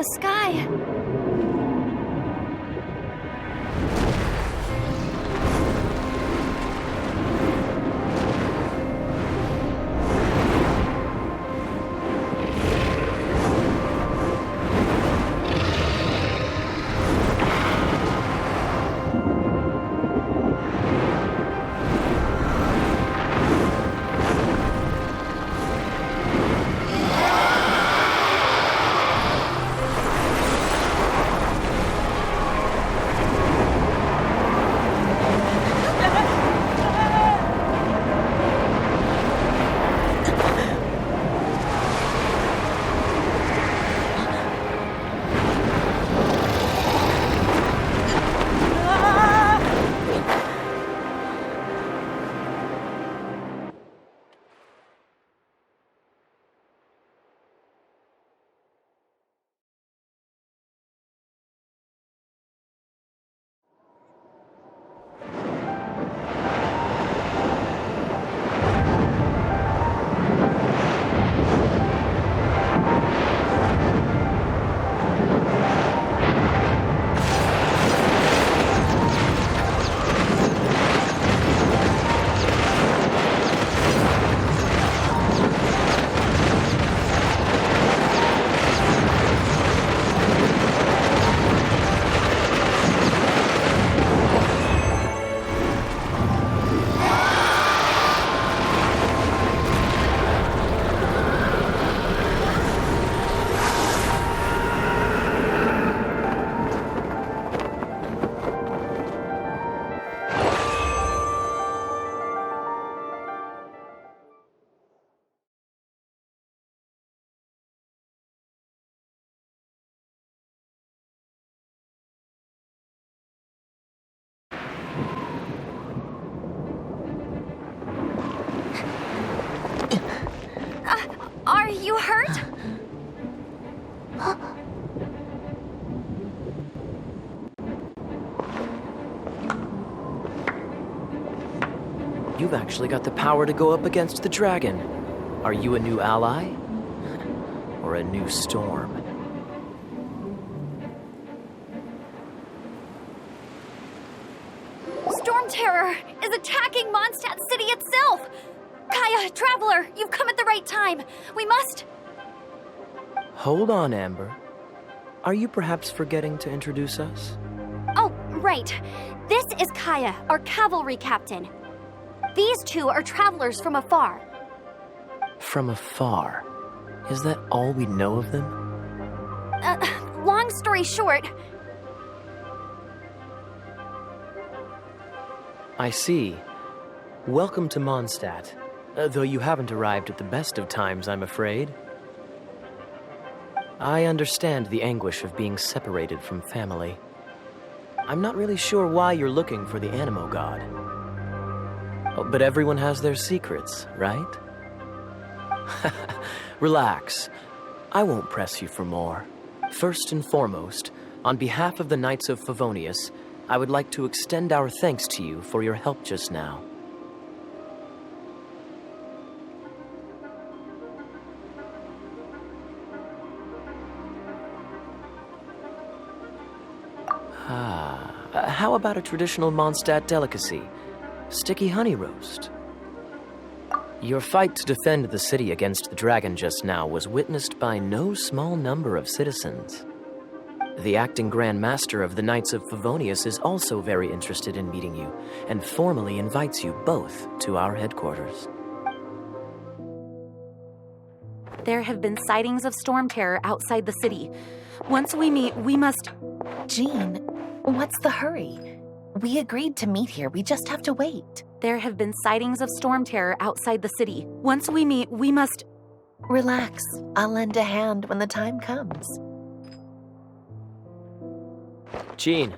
the sky. Are you hurt? You've actually got the power to go up against the dragon. Are you a new ally? Or a new storm? Stormterror is attacking Mondstadt City itself! Kaya, Traveler, you've come at the right time. We must... Hold on, Amber. Are you perhaps forgetting to introduce us? Oh, right. This is Kaya, our cavalry captain. These two are travelers from afar. From afar? Is that all we know of them? Long story short... I see. Welcome to Mondstadt. Though you haven't arrived at the best of times, I'm afraid. I understand the anguish of being separated from family. I'm not really sure why you're looking for the Animo God. Oh, but everyone has their secrets, right? Relax. I won't press you for more. First and foremost, on behalf of the Knights of Favonius, I would like to extend our thanks to you for your help just now. How about a traditional Mondstadt delicacy? Sticky honey roast. Your fight to defend the city against the dragon just now was witnessed by no small number of citizens. The acting Grand Master of the Knights of Favonius is also very interested in meeting you, and formally invites you both to our headquarters. There have been sightings of Stormterror outside the city. Once we meet, we must... Jean, what's the hurry? We agreed to meet here. We just have to wait. There have been sightings of Stormterror outside the city. Once we meet, we must... Relax. I'll lend a hand when the time comes. Jean,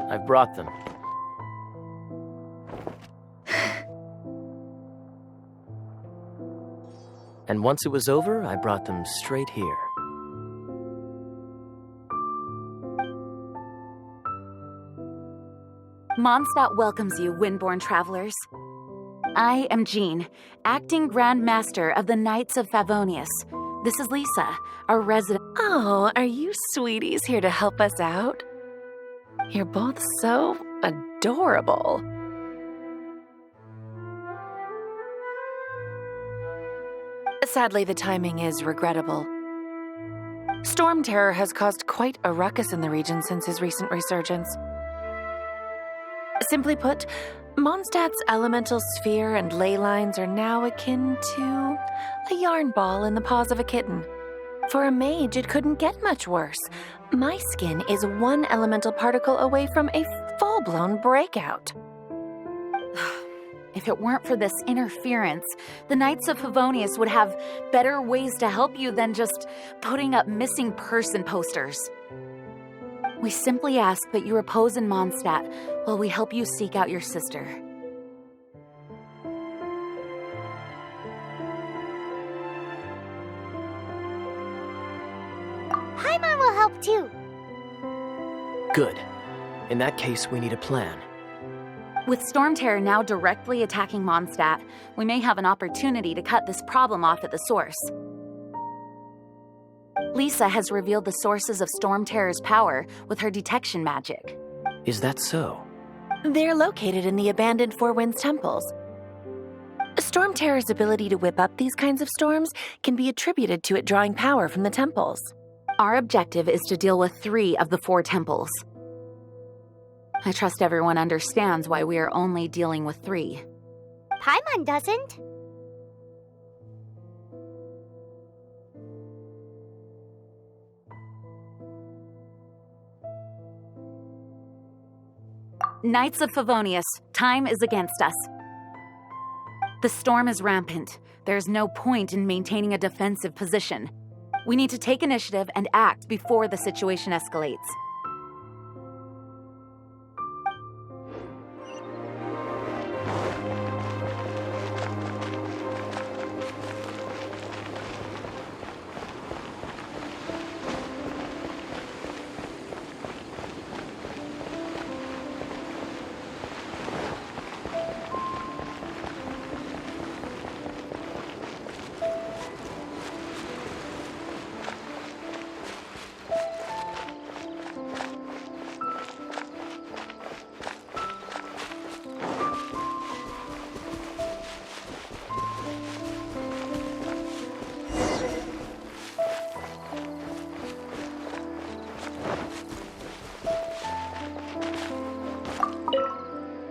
I've brought them. And once it was over, I brought them straight here. Mondstadt welcomes you, Windborn travelers. I am Jean, acting Grand Master of the Knights of Favonius. This is Lisa, our resident. Oh, are you sweeties here to help us out? You're both so adorable. Sadly, the timing is regrettable. Stormterror has caused quite a ruckus in the region since his recent resurgence. Simply put, Mondstadt's elemental sphere and ley lines are now akin to a yarn ball in the paws of a kitten. For a mage, it couldn't get much worse. My skin is one elemental particle away from a full-blown breakout. If it weren't for this interference, the Knights of Favonius would have better ways to help you than just putting up missing person posters. We simply ask that you repose in Mondstadt while we help you seek out your sister. Paimon will help too. Good. In that case, we need a plan. With Stormterror now directly attacking Mondstadt, we may have an opportunity to cut this problem off at the source. Lisa has revealed the sources of Stormterror's power with her detection magic. Is that so? They're located in the abandoned Four Winds temples. Stormterror's ability to whip up these kinds of storms can be attributed to it drawing power from the temples. Our objective is to deal with 3 of the 4 temples. I trust everyone understands why we are only dealing with 3. Paimon doesn't. Knights of Favonius, time is against us. The storm is rampant. There is no point in maintaining a defensive position. We need to take initiative and act before the situation escalates.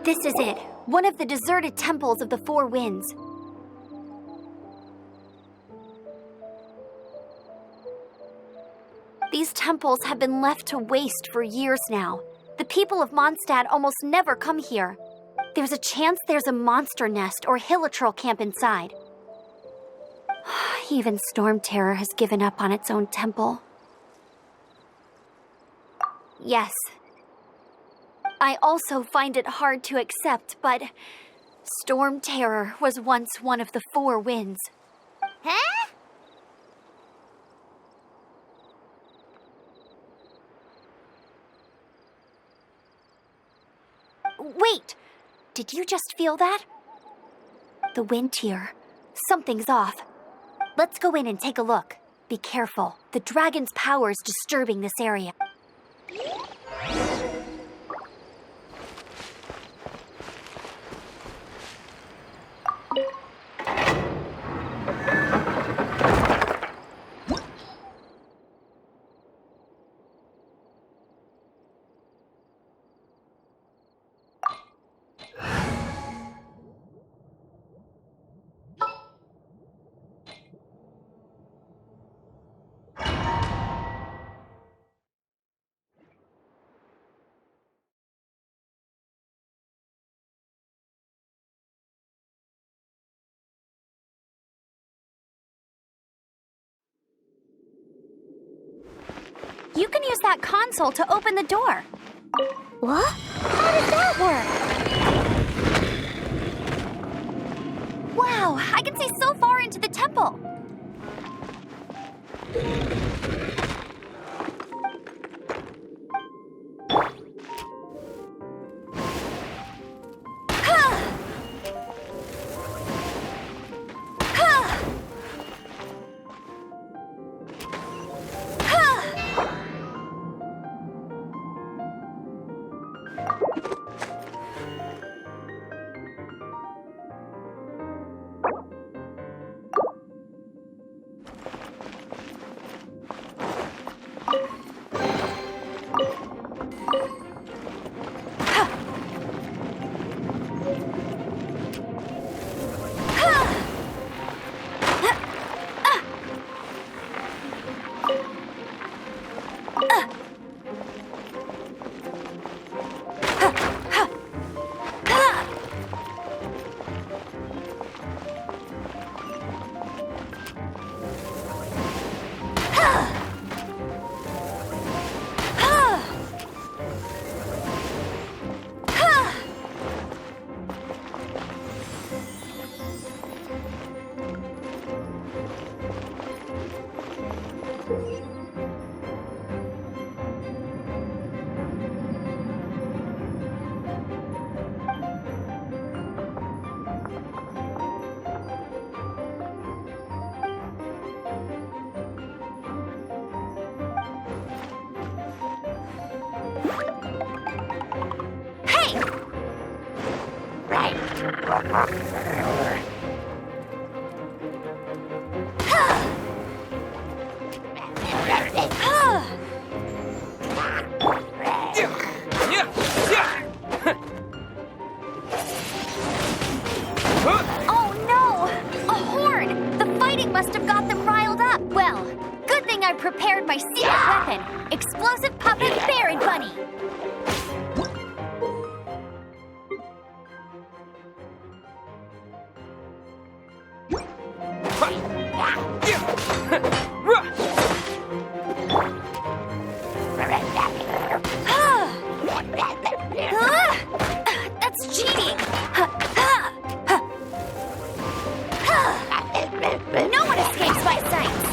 This is it. One of the deserted temples of the Four Winds. These temples have been left to waste for years now. The people of Mondstadt almost never come here. There's a chance there's a monster nest or hilitrol camp inside. Even Stormterror has given up on its own temple. Yes. I also find it hard to accept, but Stormterror was once one of the Four Winds. Huh? Wait! Did you just feel that? The wind here. Something's off. Let's go in and take a look. Be careful. The dragon's power is disturbing this area. You can use that console to open the door. What? How does that work? Wow, I can see so far into the temple. Oh no! A horde! The fighting must have got them riled up. Well, good thing I prepared my secret weapon, explosive puppet Berry Bunny. That's cheating! No one escapes my sights!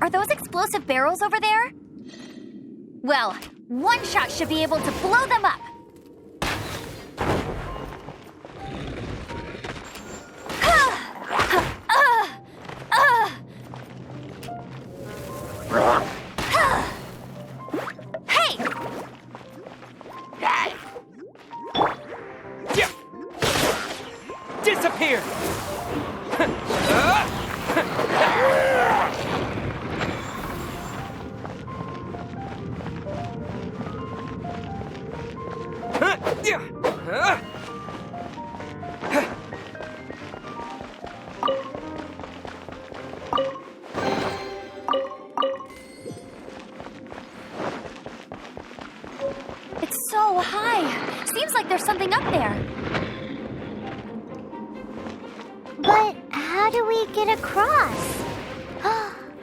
Are those explosive barrels over there? Well, one shot should be able to blow them up. Hey! Disappear! It's so high. Seems like there's something up there. But how do we get across?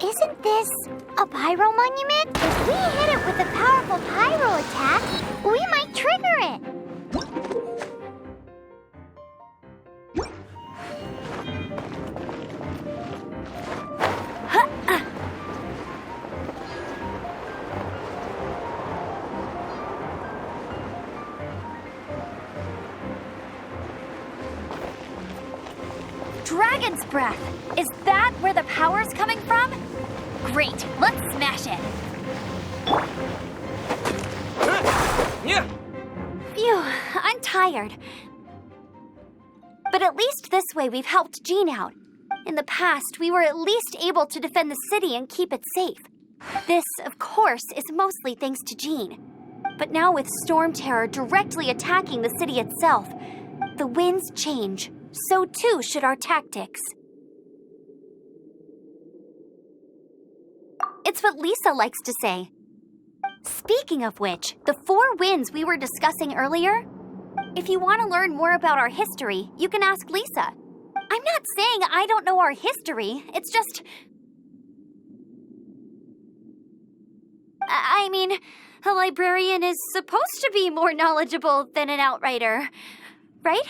Isn't this a pyro monument? If we hit it with a powerful pyro attack, we might trigger it. Dragon's breath! Is that where the power's coming from? Great, let's smash it! Phew, I'm tired. But at least this way we've helped Jean out. In the past, we were at least able to defend the city and keep it safe. This, of course, is mostly thanks to Jean. But now with Stormterror directly attacking the city itself, the winds change. So too should our tactics. It's what Lisa likes to say. Speaking of which, the 4 winds we were discussing earlier, if you want to learn more about our history, you can ask Lisa. I'm not saying I don't know our history, it's just... I mean, a librarian is supposed to be more knowledgeable than an outrider, right?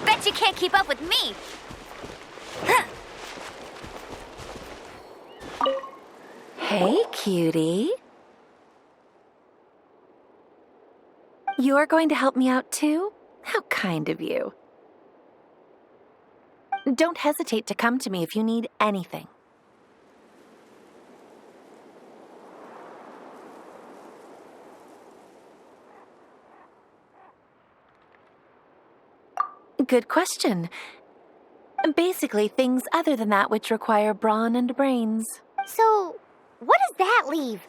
Bet you can't keep up with me! Hey, cutie. You're going to help me out too? How kind of you. Don't hesitate to come to me if you need anything. Good question. Basically, things other than that which require brawn and brains. So, what does that leave?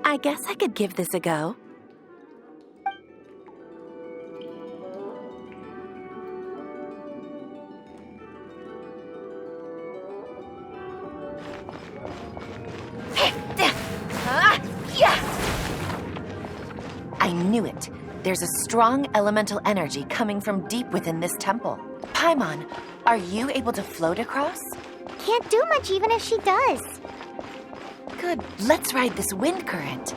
I guess I could give this a go. I knew it. There's a strong elemental energy coming from deep within this temple. Paimon, are you able to float across? Can't do much even if she does. Good. Let's ride this wind current.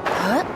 Huh?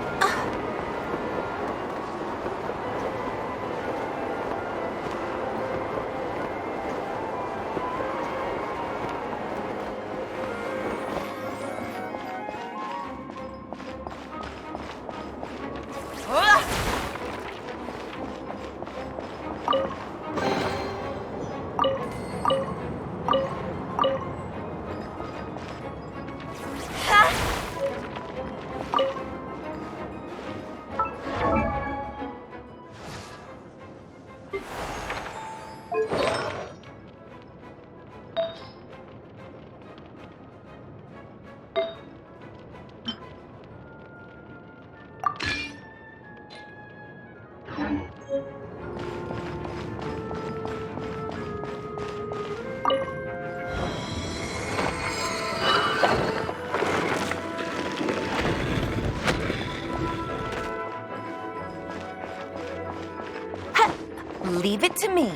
Leave it to me.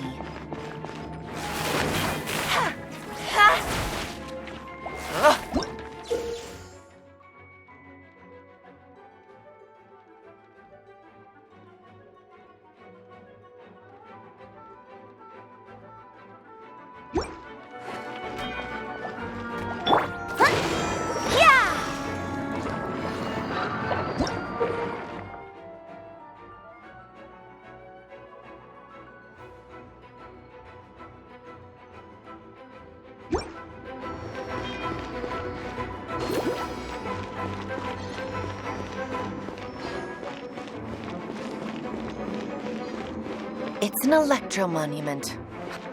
It's an electro monument.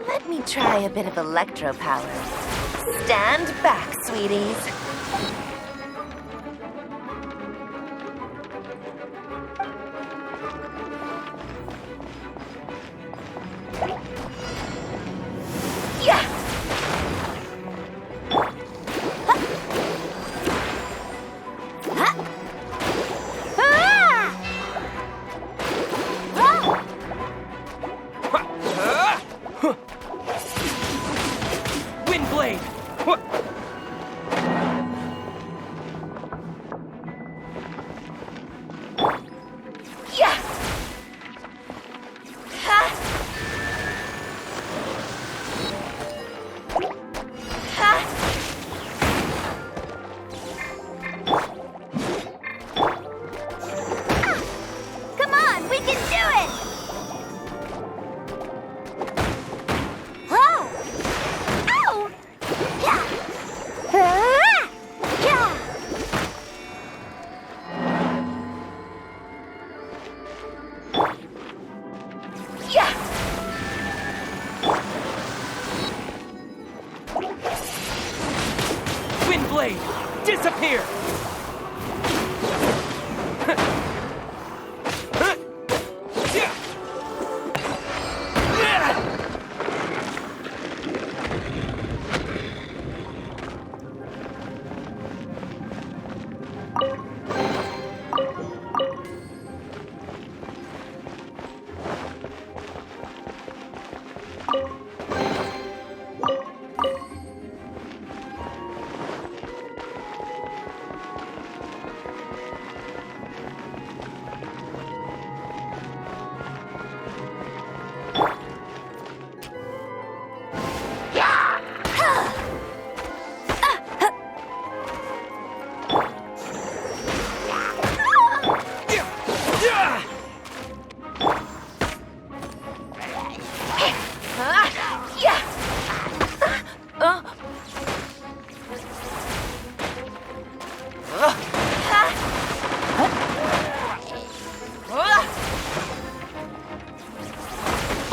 Let me try a bit of electro power. Stand back, sweeties.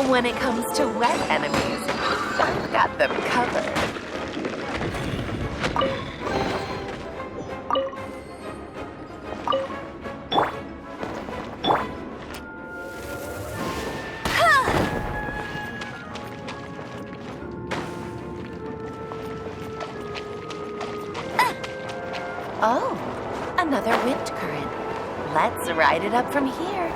When it comes to wet enemies, I've got them covered. Oh, another wind current. Let's ride it up from here.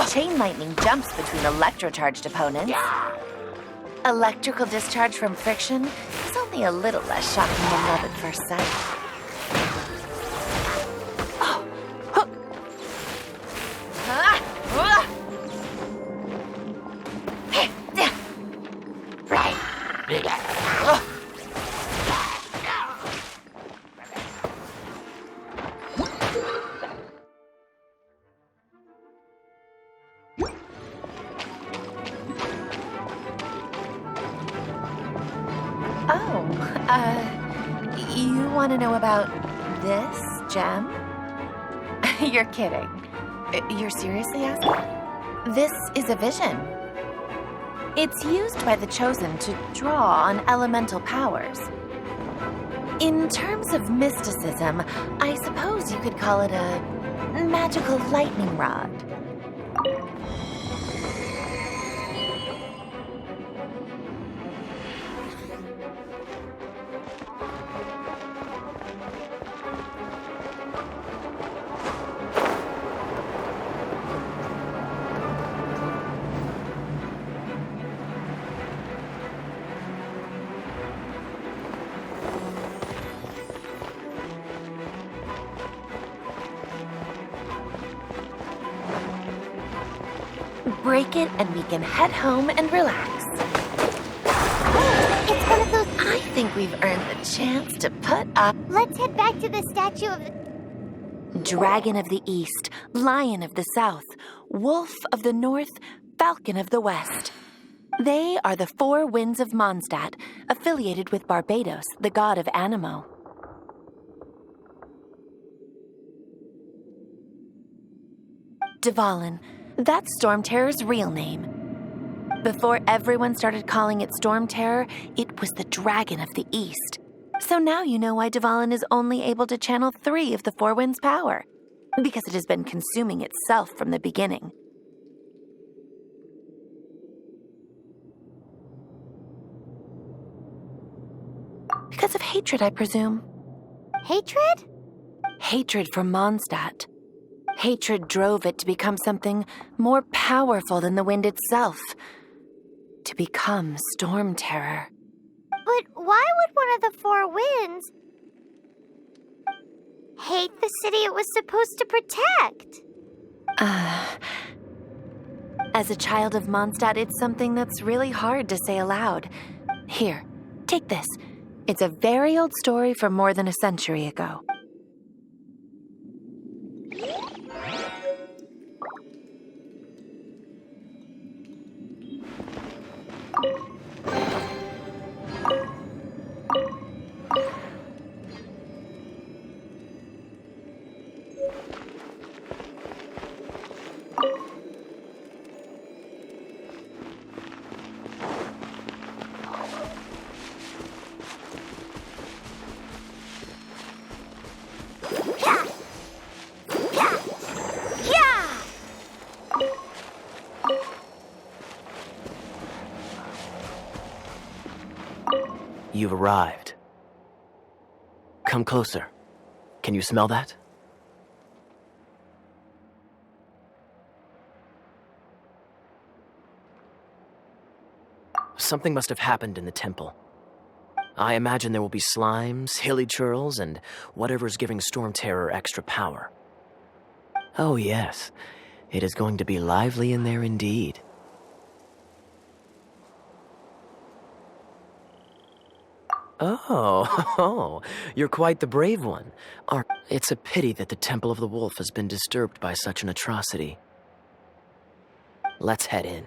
Chain lightning jumps between electrocharged opponents. Electrical discharge from friction is only a little less shocking than love at first sight. You want to know about this gem? You're kidding. You're seriously asking? This is a vision. It's used by the Chosen to draw on elemental powers. In terms of mysticism, I suppose you could call it a magical lightning rod. Break it and we can head home and relax. It's one of those... I think we've earned the chance to put up... Let's head back to the statue of the... Dragon of the East, Lion of the South, Wolf of the North, Falcon of the West. They are the four winds of Mondstadt, affiliated with Barbados, the god of Anemo. Dvalin. That's Stormterror's real name. Before everyone started calling it Stormterror, it was the Dragon of the East. So now you know why Dvalin is only able to channel 3 of the Four Winds' power. Because it has been consuming itself from the beginning. Because of hatred, I presume. Hatred? Hatred for Mondstadt. Hatred drove it to become something more powerful than the wind itself. To become Stormterror. But why would one of the Four Winds hate the city it was supposed to protect? As a child of Mondstadt, it's something that's really hard to say aloud. Here, take this. It's a very old story from more than a century ago. You've arrived. Come closer. Can you smell that? Something must have happened in the temple. I imagine there will be slimes, hilly churls, and whatever's giving Stormterror extra power. Oh yes, it is going to be lively in there indeed. Oh, you're quite the brave one. It's a pity that the Temple of the Wolf has been disturbed by such an atrocity. Let's head in.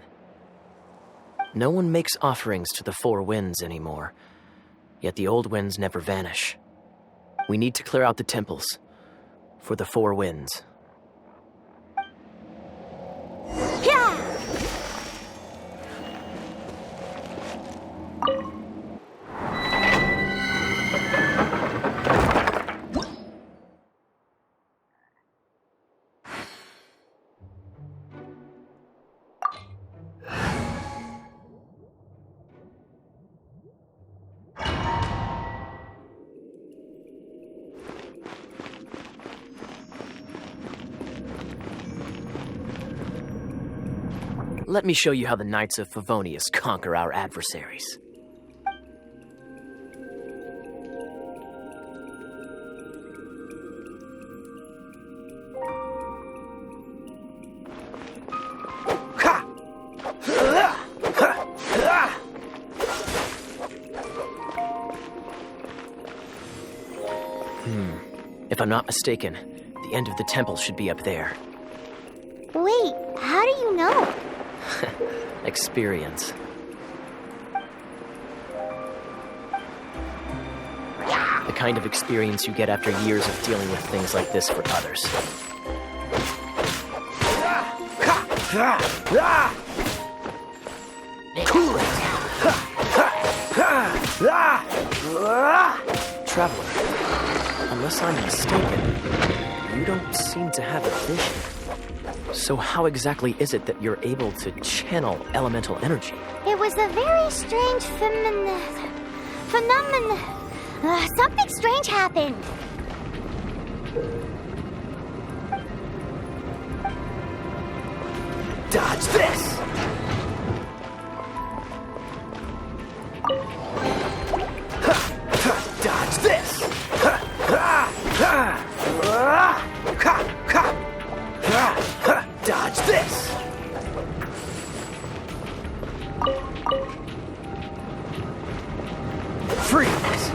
No one makes offerings to the Four Winds anymore, yet the old winds never vanish. We need to clear out the temples for the Four Winds. Let me show you how the Knights of Favonius conquer our adversaries. If I'm not mistaken, the end of the temple should be up there. Wait, how do you know? Experience. The kind of experience you get after years of dealing with things like this for others. Traveler, unless I'm mistaken, you don't seem to have a vision. So how exactly is it that you're able to channel elemental energy? It was a very strange phenomenon. Something strange happened. Dodge this! Dodge this! Dodge this! Freeze!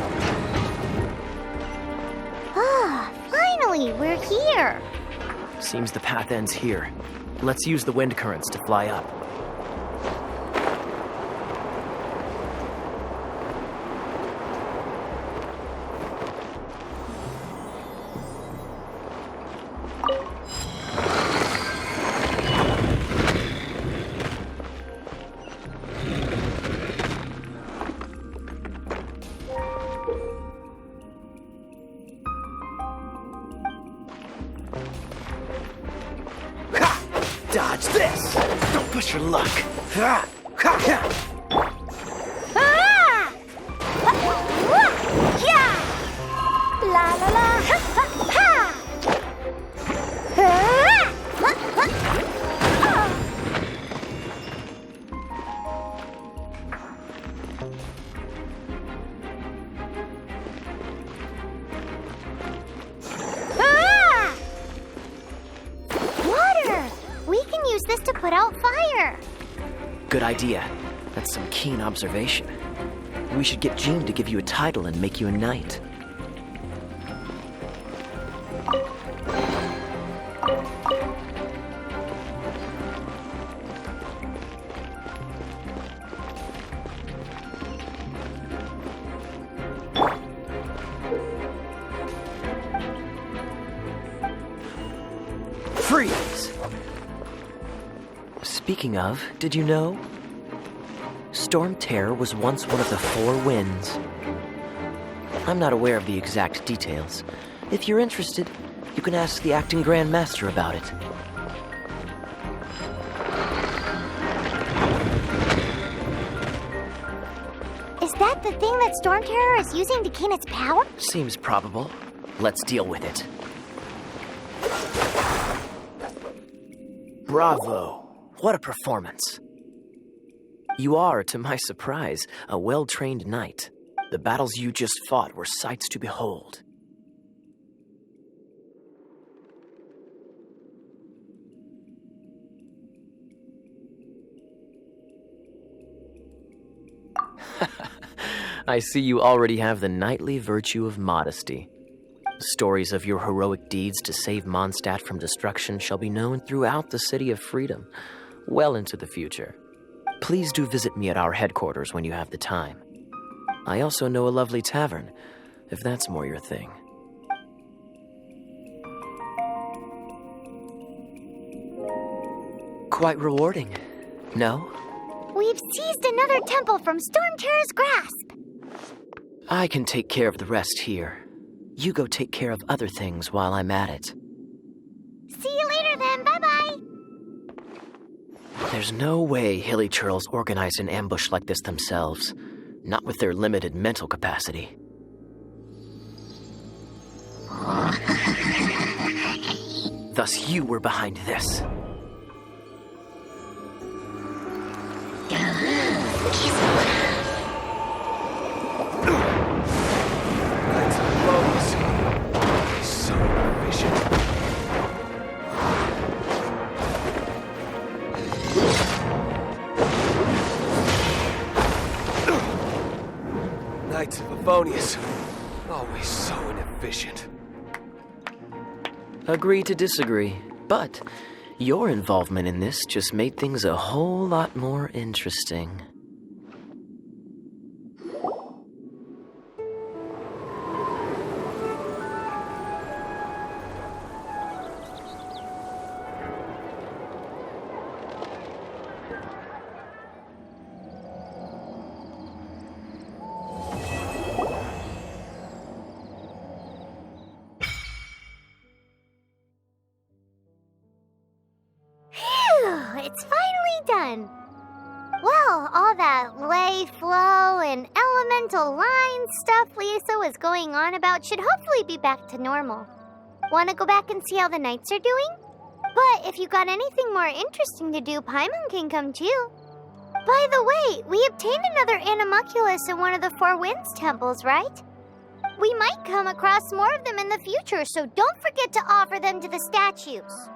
Ah, finally, we're here. Seems the path ends here. Let's use the wind currents to fly up. Dodge this! Don't push your luck! Ah! Yeah! La la la! Ha ha ha! Use this to put out fire. Good idea. That's some keen observation. We should get Jean to give you a title and make you a knight. Freeze! Speaking of, did you know? Stormterror was once one of the Four Winds. I'm not aware of the exact details. If you're interested, you can ask the acting Grand Master about it. Is that the thing that Stormterror is using to gain its power? Seems probable. Let's deal with it. Bravo! What a performance. You are, to my surprise, a well-trained knight. The battles you just fought were sights to behold. I see you already have the knightly virtue of modesty. Stories of your heroic deeds to save Mondstadt from destruction shall be known throughout the City of Freedom, well into the future. Please do visit me at our headquarters when you have the time. I also know a lovely tavern, if that's more your thing. Quite rewarding, no? We've seized another temple from Stormterror's grasp. I can take care of the rest here. You go take care of other things while I'm at it. See you later then, bye-bye. There's no way Hilly Churls organize an ambush like this themselves, not with their limited mental capacity. Thus you were behind this. So efficient. Knights of Favonius, always so inefficient. Agree to disagree, but your involvement in this just made things a whole lot more interesting. It's finally done. Well, all that lay, flow, and elemental line stuff Lisa was going on about should hopefully be back to normal. Want to go back and see how the knights are doing? But if you got anything more interesting to do, Paimon can come too. By the way, we obtained another Animalculus in one of the Four Winds temples, right? We might come across more of them in the future, so don't forget to offer them to the statues.